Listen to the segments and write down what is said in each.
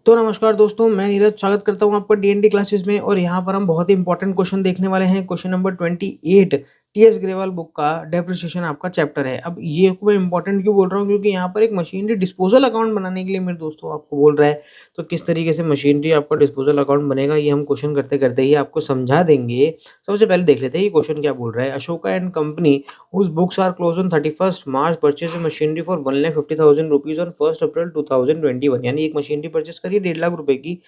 तो नमस्कार दोस्तों, मैं नीरज स्वागत करता हूँ आपका डीएनडी क्लासेस में और यहाँ पर हम बहुत ही इंपॉर्टेंट क्वेश्चन देखने वाले हैं। Question number 28 TS Grewal book का डेप्रिसिएशन आपका चैप्टर है। अब ये को मैं इंपॉर्टेंट क्यों बोल रहा हूँ, क्योंकि यहाँ पर एक मशीनरी डिस्पोजल अकाउंट बनाने के लिए मेरे दोस्तों आपको बोल रहा है। तो किस तरीके से मशीनरी आपका डिस्पोजल अकाउंट बनेगा, ये हम क्वेश्चन करते करते ही आपको समझा देंगे। सबसे पहले देख लेते हैं ये क्वेश्चन क्या बोल रहा है। Ashoka and company whose books are closed on 31st March purchased a machinery for 1,50,000 rupees on 1st April 2021। यानी एक मशीनरी परचेस करी 1.5 लाख रुपए की।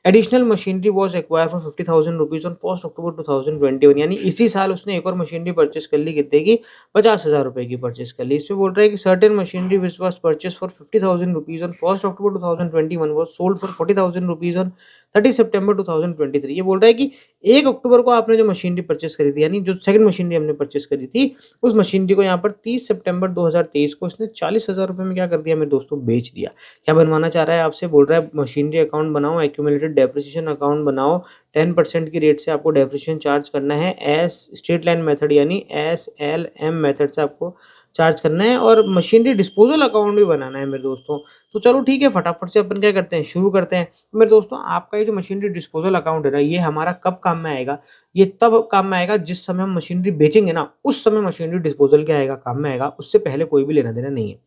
Additional machinery was acquire for 50,000 rupees on 1st अक्टूबर 2021। यानी इसी साल उसने एक और मशीनरी परचेस कर ली, कितने की, 50,000 रुपए की परचेस कर ली। इसमें बोल रहा है कि certain machinery which was purchase for 50,000 rupees on 1st October 2021 was sold for 40,000 rupees on 30 सितंबर 2023। ये बोल रहा है कि 1 अक्टूबर को आपने जो मशीनरी परचेस करी थी, यानी जो सेकंड मशीनरी हमने परचेस करी थी, उस मशीनरी को यहाँ पर 30 सितंबर 2023 को इसने 40,000 रुपए में क्या कर दिया मेरे दोस्तों, बेच दिया। क्या बनवाना चाह रहा है आपसे, बोल रहा है मशीनरी अकाउंट बनाओ, एक्यूमुलेटेड डेप्रिसिएशन अकाउंट बनाओ, 10% की रेट से आपको डेप्रिसिएशन चार्ज करना है। एस स्ट्रेट लाइन मेथड यानी SLM मेथड से आपको चार्ज करना है और मशीनरी डिस्पोजल अकाउंट भी बनाना है मेरे दोस्तों। तो चलो ठीक है, फटाफट से अपन क्या करते हैं, शुरू करते हैं। तो मेरे दोस्तों आपका ये जो मशीनरी डिस्पोजल अकाउंट है ना, ये हमारा कब काम में आएगा, ये तब काम में आएगा जिस समय हम मशीनरी बेचेंगे ना, उस समय मशीनरी डिस्पोजल क्या आएगा, काम में आएगा। उससे पहले कोई भी लेना देना नहीं है।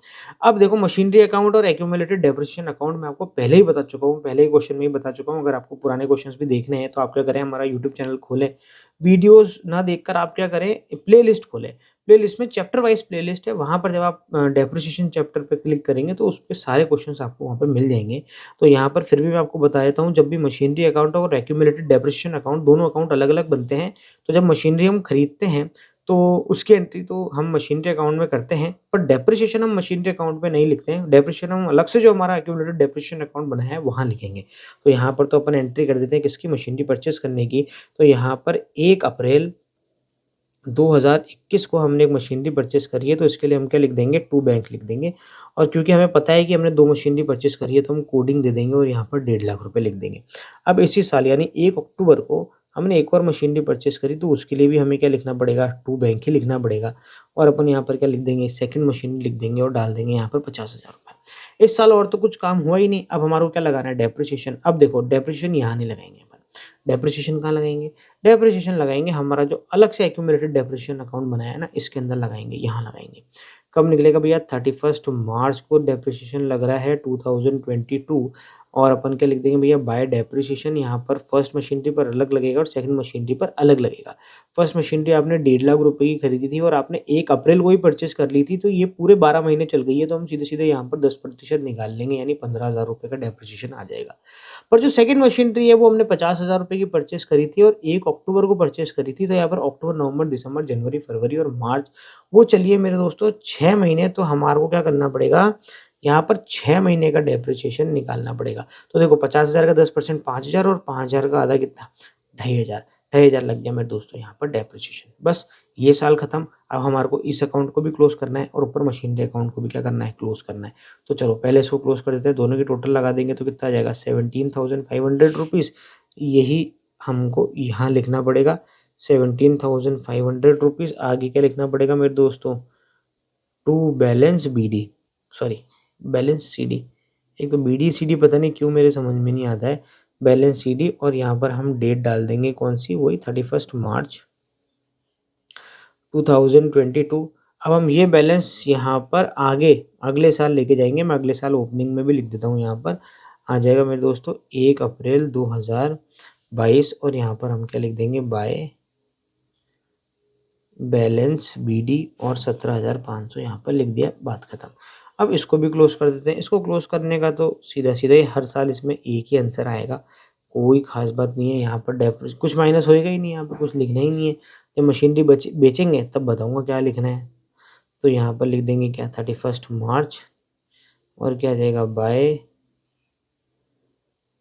अब देखो, मशीनरी अकाउंट और एक्यूमुलेटेड डेप्रिसिएशन अकाउंट मैं आपको पहले ही बता चुका हूँ, पहले ही क्वेश्चन में ही बता चुका हूँ। अगर आपको पुराने क्वेश्चंस भी देखने हैं तो आप क्या करें, हमारा यूट्यूब चैनल खोलें, वीडियोस ना देखकर आप क्या करें, प्लेलिस्ट खोलें। प्लेलिस्ट में चैप्टर वाइज प्लेलिस्ट है, वहाँ पर जब आप डेप्रिसिएशन चैप्टर पे क्लिक करेंगे तो उस पे सारे क्वेश्चंस आपको वहाँ पर मिल जाएंगे। तो यहाँ पर फिर भी मैं आपको बता देता हूँ, जब भी मशीनरी अकाउंट और एक्यूमुलेटेड डेप्रिसिएशन अकाउंट दोनों अकाउंट अलग-अलग बनते हैं। तो जब मशीनरी हम खरीदते हैं तो उसकी एंट्री तो हम मशीनरी अकाउंट में करते हैं, पर डेप्रिसिएशन हम मशीनरी अकाउंट में नहीं लिखते हैं। डेप्रिसिएशन हम अलग से जो हमारा एक्यूमुलेटेड डेप्रिसिएशन अकाउंट बना है वहाँ लिखेंगे। तो यहाँ पर तो अपन एंट्री कर देते हैं किसकी, मशीनरी परचेज़ करने की। तो यहाँ पर 1 अप्रैल 2021 को हमने एक मशीनरी परचेज़ करी है, तो इसके लिए हम क्या लिख देंगे, टू बैंक लिख देंगे। और क्योंकि हमें पता है कि हमने 2 मशीनरी परचेज़ करी है, तो हम कोडिंग दे देंगे और यहाँ पर 1.5 लाख रुपए लिख देंगे। अब इसी साल यानी 1 अक्टूबर को हमने एक और मशीनरी परचेज़ करी, तो उसके लिए भी हमें क्या लिखना पड़ेगा, टू बैंक ही लिखना पड़ेगा। और अपन यहाँ पर क्या लिख देंगे, सेकंड मशीनरी लिख देंगे और डाल देंगे यहाँ पर 50,000 रुपए। इस साल और तो कुछ काम हुआ ही नहीं, अब हमारे को क्या लगाना है, डेप्रिसिएशन। अब देखो, डेप्रिसिएशन यहाँ नहीं लगाएँगे अपन, डेप्रिसिएशन कहाँ लगाएँगे, डेप्रिसिएशन लगाएँगे हमारा जो अलग से एक्यूमुलेटेड डेप्रिसिएशन अकाउंट बनाया है ना, इसके अंदर लगाएँगे, यहाँ लगाएँगे। कब निकलेगा भैया, 31st मार्च को डेप्रिसिएशन लग रहा है 2022। और अपन क्या लिख देंगे भैया, बाय डेप्रिसिएशन। यहाँ पर फर्स्ट मशीनरी पर अलग लगेगा और सेकंड मशीनरी पर अलग लगेगा। फर्स्ट मशीनरी आपने 1.5 लाख रुपए की खरीदी थी और आपने 1 अप्रैल को ही परचेज़ कर ली थी, तो ये पूरे 12 महीने चल गई है, तो हम सीधे-सीधे यहाँ पर 10% निकाल लेंगे, यानी 15,000 रुपए का डेप्रिसिएशन आ जाएगा। पर जो सेकंड मशीनरी है वो हमने 50,000 रुपए की परचेज़ करी थी और 1 अक्टूबर को परचेज़ करी थी, तो यहाँ पर अक्टूबर, नवंबर, दिसंबर, जनवरी, फरवरी और मार्च, वो चलिए मेरे दोस्तों 6 महीने। तो हमारे को क्या करना पड़ेगा, यहाँ पर 6 महीने का डेप्रिसिएशन निकालना पड़ेगा। तो देखो, 50,000 का 10% 5,000 और 5,000 का आधा कितना, 2,500, 2,500 लग गया मेरे दोस्तों यहाँ पर डेप्रिसिएशन। बस ये साल खत्म। अब हमारे को इस अकाउंट को भी क्लोज़ करना है और ऊपर मशीनरी अकाउंट को भी क्या करना है, क्लोज़ करना है। तो चलो पहले इसको क्लोज़ कर देते हैं, दोनों की टोटल लगा देंगे तो कितना आ जाएगा, 17,500 रुपीज़। यही हमको यहाँ लिखना पड़ेगा, 17,500 रुपीज़। आगे क्या लिखना पड़ेगा मेरे दोस्तों, to balance BD, sorry balance CD. एक तो बीडी सीडी पता नहीं क्यों मेरे समझ में नहीं आता है, बैलेंस सीडी। और यहाँ पर हम डेट डाल देंगे कौन सी, वही 31st मार्च 2022। अब हम ये बैलेंस यहाँ पर आगे अगले साल लेके जाएंगे। मैं अगले साल ओपनिंग में भी लिख देता हूँ, यहाँ पर आ जाएगा मेरे दोस्तों 1 अप्रैल 2022। और यहाँ पर हम क्या लिख देंगे, बाय बैलेंस बीडी और 17,500 यहाँ पर लिख दिया, बात खत्म। अब इसको भी क्लोज कर देते हैं। इसको क्लोज करने का तो सीधा सीधा ही हर साल इसमें एक ही आंसर आएगा, कोई खास बात नहीं है। यहाँ पर डेप्रिस कुछ माइनस होएगा ही नहीं, यहाँ पर कुछ लिखना ही नहीं है। जब मशीनरी बेचेंगे तब बताऊंगा क्या लिखना है। तो यहाँ पर लिख देंगे क्या, 31st मार्च, और क्या आ जाएगा, by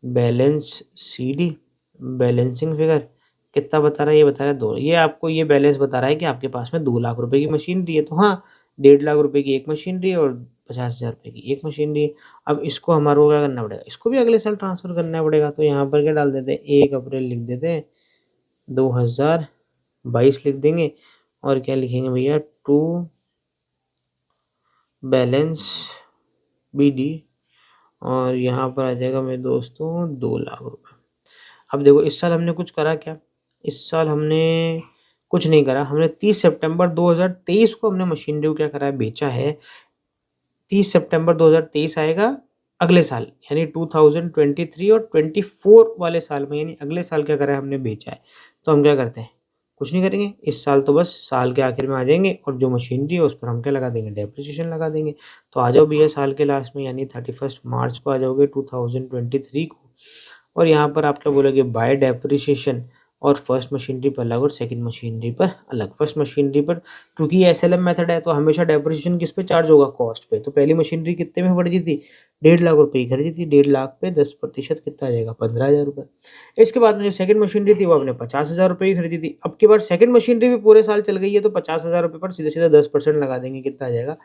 balance CD, balancing figure कितना बता रहा है, ये बता रहा है 2। ये आपको ये बैलेंस बता रहा है कि आपके पास में 2 लाख रुपए की मशीनरी है। तो हाँ, 1.5 लाख रुपए की एक मशीनरी है और 50,000 रुपए की एक मशीनरी है। अब इसको हमारे को क्या करना पड़ेगा, इसको भी अगले साल ट्रांसफर करना पड़ेगा। तो यहाँ पर क्या डाल देते हैं, 1 अप्रैल लिख देते हैं 2022 लिख देंगे। और क्या लिखेंगे भैया, टू बैलेंस बीडी। और यहाँ पर आ जाएगा मेरे दोस्तों 2 लाख रुपए। अब देखो इस साल हमने कुछ करा क्या? इस साल हमने कुछ नहीं करा। हमने 30 सितंबर 2023 को हमने मशीनरी को क्या करा है? बेचा है। 30 सितंबर 2023 आएगा अगले साल, यानी 2023 और 24 वाले साल में, यानी अगले साल क्या करा है? हमने बेचा है। तो हम क्या करते हैं? कुछ नहीं करेंगे। इस साल तो बस साल के आखिर में आ जाएंगे और जो मशीनरी है उस पर हम क्या लगा देंगे? डेप्रिसिएशन लगा देंगे। तो आ जाओ भैया साल के लास्ट में, यानी 31 मार्च को आ जाओगे 2023 को, और यहाँ पर आप क्या बोलोगे? बाय डेप्रिसिएशन, और फर्स्ट मशीनरी पर अलग और सेकंड मशीनरी पर अलग। फर्स्ट मशीनरी पर, क्योंकि ये एसएलएम मेथड है, तो हमेशा डेप्रिसिएशन किस पे चार्ज होगा? कॉस्ट पे। तो पहली मशीनरी कितने में खरीदी थी? 1.5 लाख रुपए की खरीदी थी। 1.5 लाख पे 10% कितना आ जाएगा? 15,000 रुपए। इसके बाद में जो सेकंड मशीनरी थी वो हमने 50,000 रुपए की खरीदी थी। अब की बार सेकंड मशीनरी भी पूरे साल चल गई है, तो 50,000 रुपए पर सीधे सीधा 10% लगा देंगे। कितना आ जाएगा?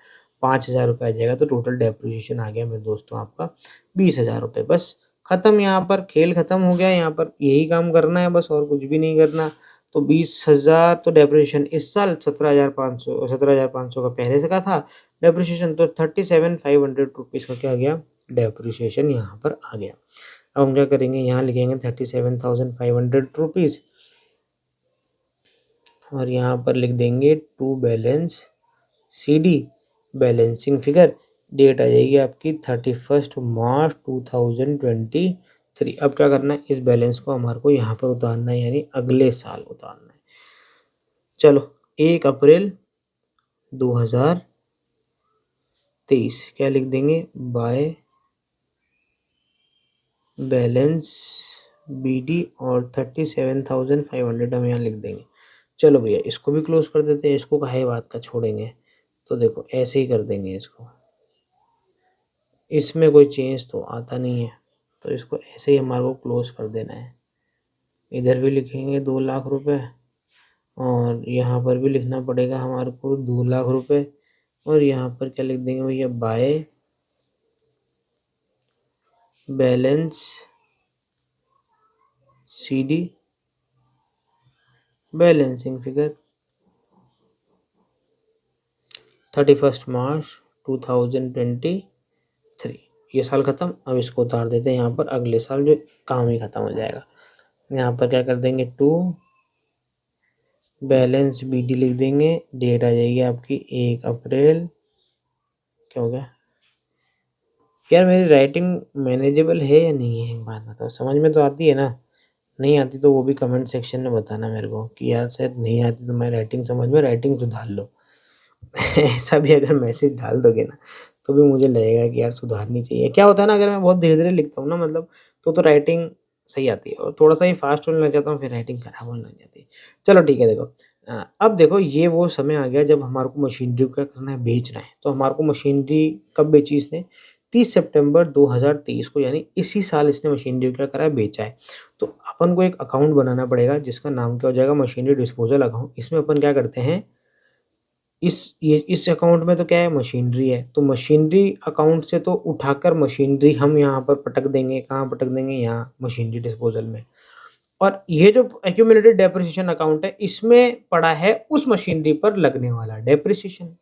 5,000 रुपये आ जाएगा। तो टोटल डेप्रिसिएशन आ गया मेरे दोस्तों आपका 20,000 रुपये। बस खत्म, यहाँ पर खेल खत्म हो गया। यहाँ पर यही काम करना है बस, और कुछ भी नहीं करना। तो 20,000 तो डेप्रिसिएशन इस साल, 17,500 का पहले से का था डेप्रिसिएशन, तो 37,500 रुपीज़ का क्या आ गया? डेप्रिसिएशन यहाँ पर आ गया। अब हम क्या करेंगे? यहाँ लिखेंगे 37,500 रुपीज़, और यहाँ पर लिख देंगे to balance CD balancing figure. Date आ जाएगी आपकी 31 मार्च 2023। अब क्या करना है? इस बैलेंस को हमारे को यहाँ पर उतारना है, यानी अगले साल उतारना है। चलो 1 अप्रैल 2023 क्या लिख देंगे? बाय बैलेंस BD, और 37,500 हम यहाँ लिख देंगे। चलो भैया इसको भी क्लोज कर देते हैं। इसको काहे बात का छोड़ेंगे? तो देखो ऐसे ही कर देंगे इसको, इसमें कोई चेंज तो आता नहीं है, तो इसको ऐसे ही हमारे को क्लोज कर देना है। इधर भी लिखेंगे 2 लाख रुपए, और यहाँ पर भी लिखना पड़ेगा हमारे को 2 लाख रुपए, और यहाँ पर क्या लिख देंगे भैया? By balance CD balancing figure 31 मार्च 2023। ये साल ख़त्म। अब इसको उतार देते हैं यहाँ पर अगले साल, जो काम ही ख़त्म हो जाएगा। यहाँ पर क्या कर देंगे? टू बैलेंस BD लिख देंगे। डेट आ जाएगी आपकी 1 अप्रैल। क्या हो गया यार? मेरी राइटिंग मैनेजेबल है या नहीं है? एक बात बताओ, समझ में तो आती है ना? नहीं आती तो वो भी कमेंट सेक्शन में बताना मेरे को कि यार शायद नहीं आती तो मैं राइटिंग समझ में, राइटिंग सुधार लो। ऐसा भी अगर मैसेज डाल दोगे ना, तो भी मुझे लगेगा कि यार सुधारनी चाहिए। क्या होता है ना, अगर मैं बहुत धीरे-धीरे लिखता हूँ ना, मतलब तो राइटिंग सही आती है, और थोड़ा-सा ही फास्ट होने लग जाता हूँ, फिर राइटिंग खराब होने लग जाती है। चलो ठीक है, देखो अब देखो ये वो समय आ गया जब हमारे को मशीनरी को क्या करना है? बेचना है। तो हमारे को मशीनरी कब बेची इसने? 30 सितंबर 2023 को, यानी इसी साल इसने मशीनरी को क्या करा है? बेचा है। तो अपन को एक अकाउंट बनाना पड़ेगा जिसका नाम क्या हो जाएगा? Machinery disposal account. इसमें अपन क्या करते हैं? इस अकाउंट में तो क्या है? मशीनरी है। तो मशीनरी अकाउंट से तो उठाकर मशीनरी हम यहाँ पर पटक देंगे। कहाँ पटक देंगे? यहाँ मशीनरी डिस्पोज़ल में। और ये जो एक्यूमुलेटेड डेप्रिसिएशन अकाउंट है, इसमें पड़ा है उस मशीनरी पर लगने वाला डेप्रिसिएशन।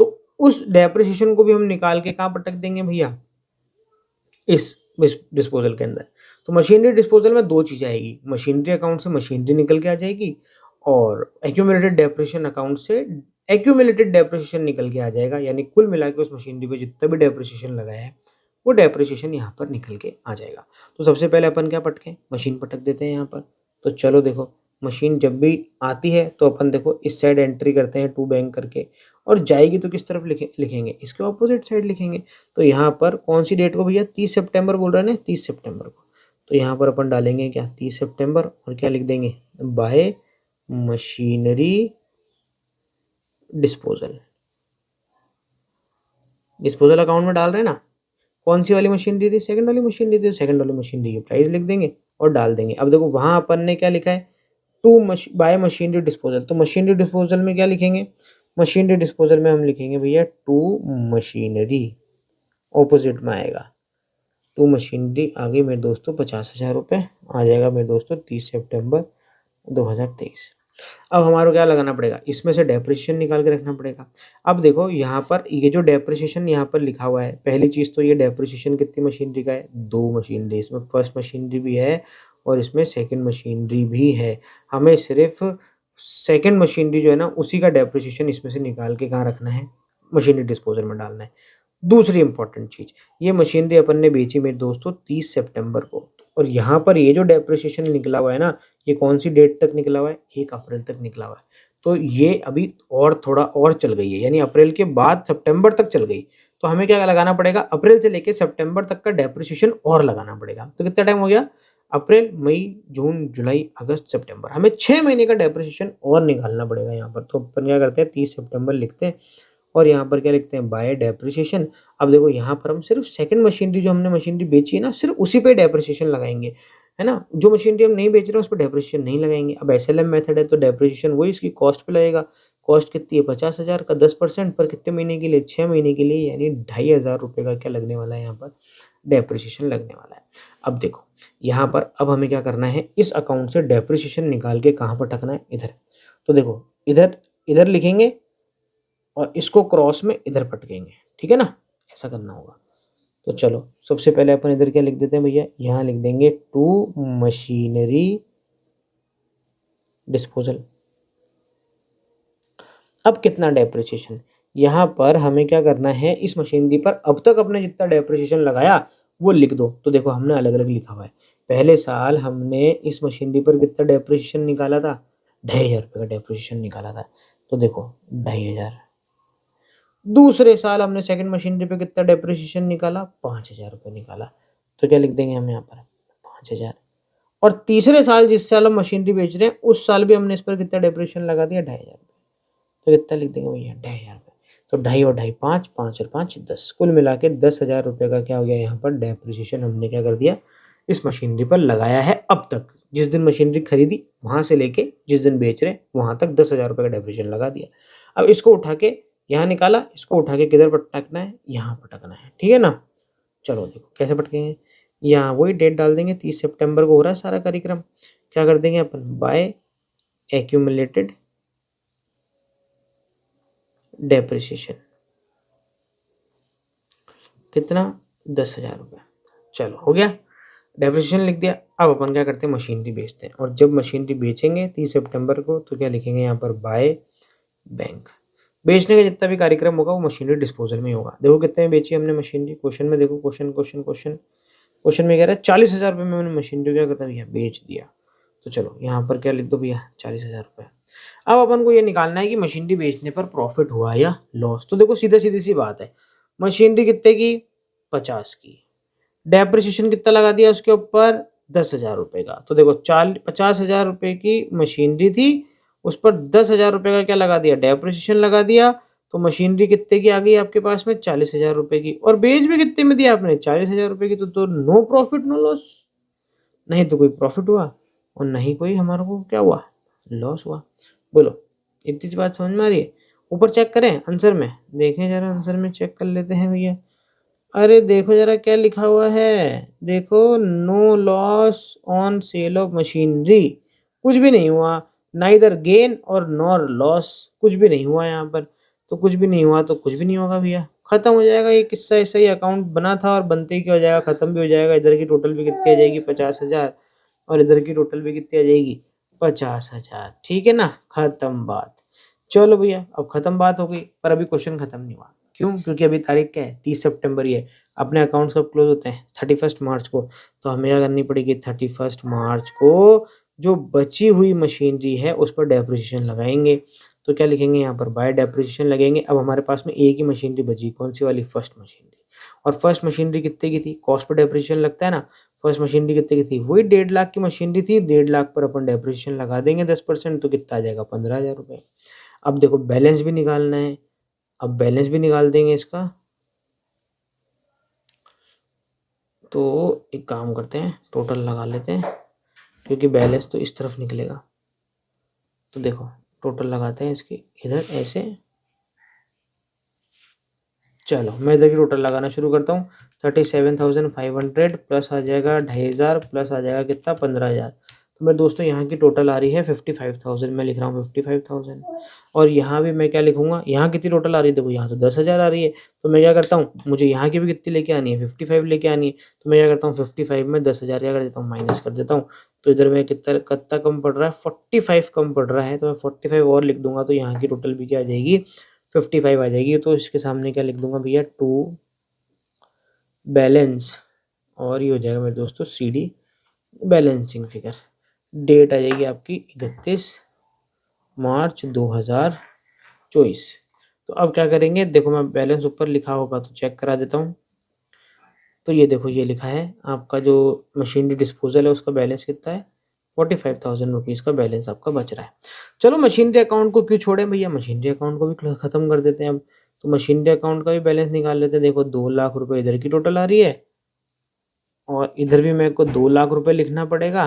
तो उस डेप्रिसिएशन को भी हम निकाल के कहाँ पटक देंगे भैया? इस डिस्पोज़ल के अंदर। तो मशीनरी डिस्पोज़ल में 2 चीज़ें आएगी, मशीनरी अकाउंट से मशीनरी निकल के आ जाएगी, और एक्यूमुलेटेड डेप्रिसिएशन अकाउंट से एक्यूमुलेटेड डेप्रिसिएशन निकल के आ जाएगा, यानी कुल मिला के उस मशीनरी पे जितना भी डेप्रिसिएशन लगाया है, वो डेप्रिसिएशन यहाँ पर निकल के आ जाएगा। तो सबसे पहले अपन क्या पटकें? मशीन पटक देते हैं यहाँ पर। तो चलो देखो, मशीन जब भी आती है तो अपन देखो इस साइड एंट्री करते हैं टू बैंक करके, और जाएगी तो किस तरफ लिखेंगे? इसके ऑपोजिट साइड लिखेंगे। तो यहाँ पर कौन सी डेट को भैया? 30 सितंबर बोल रहे हैं ना, 30 सितंबर को। तो यहाँ पर अपन डालेंगे क्या? 30 सितंबर, और क्या लिख देंगे? Bye machinery disposal. Disposal account में डाल रहे हैं ना? कौन सी वाली मशीनरी थी? सेकंड वाली मशीनरी थी। सेकंड वाली मशीनरी की प्राइस लिख देंगे और डाल देंगे। अब देखो वहाँ अपन ने क्या लिखा है? Bye machinery disposal. तो मशीनरी डिस्पोजल में क्या लिखेंगे? मशीनरी डिस्पोजल में हम लिखेंगे भैया टू मशीनरी, ऑपोजिट में आएगा। टू मशीनरी आ गई मेरे दोस्तों 50,000 रुपये, आ जाएगा मेरे दोस्तों 30 सितंबर 2023। अब हमारे को क्या लगाना पड़ेगा, इसमें से डेप्रिसिएशन निकाल के रखना पड़ेगा। अब देखो यहाँ पर ये जो डेप्रिसिएशन यहाँ पर लिखा हुआ है, पहली चीज़ तो ये डेप्रिसिएशन कितनी मशीनरी का है, 2 मशीनरी, इसमें फर्स्ट मशीनरी भी है और इसमें सेकंड मशीनरी भी है। हमें सिर्फ सेकंड मशीनरी जो है ना उसी का डेप्रिसिएशन इसमें से निकाल के कहाँ रखना है, मशीनरी डिस्पोजल में डालना है। दूसरी इंपॉर्टेंट चीज़, ये मशीनरी अपन ने बेची मेरे दोस्तों 30 सितंबर को, और यहाँ पर ये जो डेप्रिसिएशन निकला हुआ है ना, ये कौन सी डेट तक निकला हुआ है, 1 अप्रैल तक निकला हुआ है। तो ये अभी और थोड़ा और चल गई है, यानी अप्रैल के बाद सितंबर तक चल गई। तो हमें क्या लगाना पड़ेगा, अप्रैल से लेके सितंबर तक का डेप्रिसिएशन और लगाना पड़ेगा। तो कितना टाइम हो गया, अप्रैल, मई, जून, जुलाई, अगस्त, सितंबर, हमें 6 महीने का डेप्रिसिएशन और निकालना पड़ेगा यहाँ पर। तो अपन क्या करते हैं, 30 सितंबर लिखते हैं और यहाँ पर क्या लिखते हैं, बाय डेप्रिसिएशन। अब देखो यहाँ पर हम सिर्फ सेकंड मशीनरी, जो हमने मशीनरी बेची है ना, सिर्फ उसी पे डेप्रिसिएशन लगाएंगे, है ना। जो मशीनरी हम नहीं बेच रहे हैं उस पर डेप्रिसिएशन नहीं लगाएंगे। अब एसएलएम मेथड है तो डेप्रिसिएशन वही इसकी कॉस्ट पे लगेगा। कॉस्ट कितनी है, 50,000 का 10% पर कितने महीने के लिए, 6 महीने के लिए, यानी 2,500 रुपये का क्या लगने वाला है, यहाँ पर डेप्रिसिएशन लगने वाला है। अब देखो यहाँ पर अब हमें क्या करना है, इस अकाउंट से डेप्रिसिएशन निकाल के कहाँ पर रखना है, इधर। तो देखो इधर इधर लिखेंगे और इसको क्रॉस में इधर पटकेंगे, ठीक है ना, ऐसा करना होगा। तो चलो सबसे पहले अपन इधर क्या लिख देते हैं भैया, यहाँ लिख देंगे टू मशीनरी डिस्पोजल। अब कितना डेप्रिसिएशन, यहाँ पर हमें क्या करना है, इस मशीनरी पर अब तक अपने जितना डेप्रिसिएशन लगाया वो लिख दो। तो देखो हमने अलग अलग लिखा हुआ है। पहले साल हमने इस मशीनरी पर कितना डेप्रिसिएशन निकाला था, 2,500 रुपये का डेप्रिसिएशन निकाला था। तो देखो 2,500। दूसरे साल हमने सेकंड मशीनरी पे कितना डेप्रिसिएशन निकाला, 5,000 रुपये निकाला। तो क्या लिख देंगे हम यहाँ पर, 5,000। और तीसरे साल जिस साल हम मशीनरी बेच रहे हैं उस साल भी हमने इस पर कितना डेप्रिसिएशन लगा दिया, 2,500 रुपये। तो कितना लिख देंगे भैया, 2,500 रुपये। तो 2.5 और 2.5 5, 5 और 5 10, कुल मिला के 10,000 रुपये का क्या हो गया, यहाँ पर डेप्रिसिएशन हमने क्या कर दिया, इस मशीनरी पर लगाया है। अब तक जिस दिन मशीनरी खरीदी वहां से लेके जिस दिन बेच रहे वहां तक 10,000 रुपये का डेप्रिसिएशन लगा दिया। अब इसको उठा के यहाँ निकाला, इसको उठा के किधर पटकना है, यहाँ पटकना है, ठीक है ना। चलो देखो कैसे पटकेंगे, यहाँ वही डेट डाल देंगे, 30 सितंबर को हो रहा है सारा कार्यक्रम। क्या कर देंगे अपन, बाय एक्यूमुलेटेड डेप्रिसिएशन, कितना, 10,000 रुपये। चलो हो गया, डेप्रिसिएशन लिख दिया। अब अपन क्या करते हैं, मशीनरी बेचते हैं। और जब मशीनरी बेचेंगे 30 सितंबर को तो क्या लिखेंगे यहाँ पर, बाय बैंक। बेचने का जितना भी कार्यक्रम होगा वो मशीनरी डिस्पोजल में होगा। देखो कितने में बेची हमने मशीनरी, क्वेश्चन में देखो, क्वेश्चन में कह रहा है 40,000 रुपये में मैंने मशीनरी क्या करता भैया, बेच दिया। तो चलो यहाँ पर क्या लिख दो भैया, 40,000 रुपये। अब अपन को ये निकालना है कि मशीनरी बेचने पर प्रॉफिट हुआ या लॉस। तो देखो सीधी सीधी सी बात है, मशीनरी कितने की, 50 की, डेप्रिसिएशन कितना लगा दिया उसके ऊपर, 10,000 रुपये का। तो देखो 50,000 रुपये की मशीनरी थी, उस पर 10,000 रुपये का क्या लगा दिया, डेप्रिसिएशन लगा दिया। तो मशीनरी कितने की आ गई आपके पास में, 40,000 रुपये की। और बेच भी कितने में दिया आपने, 40,000 रुपये की। तो नो प्रॉफिट नो लॉस, नहीं तो कोई प्रॉफिट हुआ और नहीं कोई हमारे को क्या हुआ, लॉस हुआ। बोलो इतनी सी बात समझ में आ रही है। ऊपर चेक करें आंसर में, देखें जरा आंसर में चेक कर लेते हैं भैया। अरे देखो जरा क्या लिखा हुआ है, देखो no loss on sale of machinery, कुछ भी नहीं हुआ, नाइदर गेन और नॉर लॉस, कुछ भी नहीं हुआ यहाँ पर। तो कुछ भी नहीं हुआ तो कुछ भी नहीं होगा भैया, खत्म हो जाएगा ये किस्सा। ऐसा ही अकाउंट बना था और बनते ही क्या हो जाएगा, खत्म भी हो जाएगा। इधर की टोटल भी कितनी आ जाएगी, 50,000, और इधर की टोटल भी कितनी आ जाएगी, 50,000। ठीक है ना, खत्म बात। चलो भैया अब खत्म बात हो गई, पर अभी क्वेश्चन खत्म नहीं हुआ। क्यों, क्योंकि अभी तारीख क्या है, 30 सितंबर ही है। अपने अकाउंट्स कब क्लोज होते हैं, 31 मार्च को। तो हमें क्या करनी पड़ेगी, 31 मार्च को जो बची हुई मशीनरी है उस पर डेप्रिसिएशन लगाएंगे। तो क्या लिखेंगे यहाँ पर, बाय डेप्रिसिएशन लगेंगे। अब हमारे पास में एक ही मशीनरी बची, कौन सी वाली, फर्स्ट मशीनरी। और फर्स्ट मशीनरी कितने की थी, कॉस्ट पर डेप्रिसिएशन लगता है ना, फर्स्ट मशीनरी कितने की थी, वही 1.5 लाख की मशीनरी थी। 1.5 लाख पर अपन डेप्रिसिएशन लगा देंगे 10%, तो कितना आ जाएगा, 15,000 रुपये। अब देखो बैलेंस भी निकालना है, अब बैलेंस भी निकाल देंगे इसका। तो एक काम करते हैं, टोटल लगा लेते हैं, क्योंकि बैलेंस तो इस तरफ निकलेगा। तो देखो टोटल लगाते हैं इसकी, इधर ऐसे। चलो मैं इधर की टोटल लगाना शुरू करता हूँ। 37,500 प्लस आ जाएगा 2,500 प्लस आ जाएगा कितना, 15,000। तो मेरे दोस्तों यहाँ की टोटल आ रही है 55,000, मैं लिख रहा हूँ 55,000। और यहाँ भी मैं क्या लिखूँगा, यहाँ कितनी टोटल आ रही है, देखो यहाँ तो 10,000 आ रही है, तो मैं क्या करता हूँ, मुझे यहाँ की भी कितनी लेके आनी है, 55 लेके आनी है, तो मैं क्या करता हूँ 55 में 10,000 क्या कर देता हूँ, माइनस कर देता हूँ। तो इधर में कितना कम पड़ रहा है, 45 कम पड़ रहा है, तो मैं 45 और लिख दूंगा, तो यहाँ की टोटल भी क्या आ जाएगी, 55 आ जाएगी। तो इसके सामने क्या लिख दूंगा भैया, टू बैलेंस, और ये हो जाएगा मेरे दोस्तों CD बैलेंसिंग फिगर। डेट आ जाएगी आपकी 31 मार्च 2024। तो अब क्या करेंगे, देखो मैं बैलेंस ऊपर लिखा होगा तो चेक करा देता हूँ। तो ये देखो ये लिखा है आपका जो मशीनरी डिस्पोजल है उसका बैलेंस कितना है, 45,000 रुपीज़ का बैलेंस आपका बच रहा है। चलो मशीनरी अकाउंट को क्यों छोड़ें भैया, मशीनरी अकाउंट को भी ख़त्म कर देते हैं अब। तो मशीनरी अकाउंट का भी बैलेंस निकाल लेते हैं। देखो 2 लाख रुपए इधर की टोटल आ रही है, और इधर भी मेरे को 2 लाख रुपए लिखना पड़ेगा।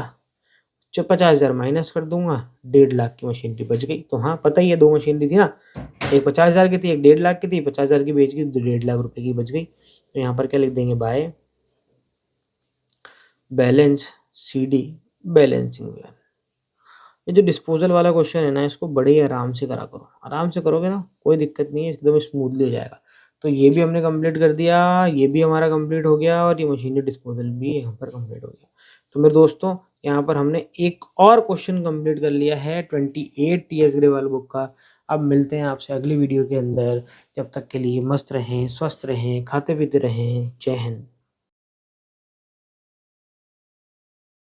50,000 माइनस कर दूंगा, 1.5 लाख की मशीनरी बच गई। तो हाँ पता ही है, 2 मशीनरी थी ना, एक 50,000 की थी, एक 1.5 लाख की थी, 50,000 की बेच गई, 1.5 लाख रुपए की बच गई। तो यहाँ पर क्या लिख देंगे, बाय बैलेंस CD बैलेंसिंग। ये जो डिस्पोजल वाला क्वेश्चन है ना, इसको बड़े ही आराम से करा करो, आराम से करोगे ना कोई दिक्कत नहीं है, एकदम स्मूथली हो जाएगा। तो ये भी हमने कंप्लीट कर दिया, ये भी हमारा कंप्लीट हो गया, और ये मशीनरी डिस्पोजल भी यहाँ पर कंप्लीट हो गया। तो मेरे दोस्तों यहाँ पर हमने एक और क्वेश्चन कंप्लीट कर लिया है 28 TS ग्रेवाल बुक का। अब मिलते हैं आपसे अगली वीडियो के अंदर, जब तक के लिए मस्त रहें, स्वस्थ रहें, खाते पीते रहें। जय हिंद।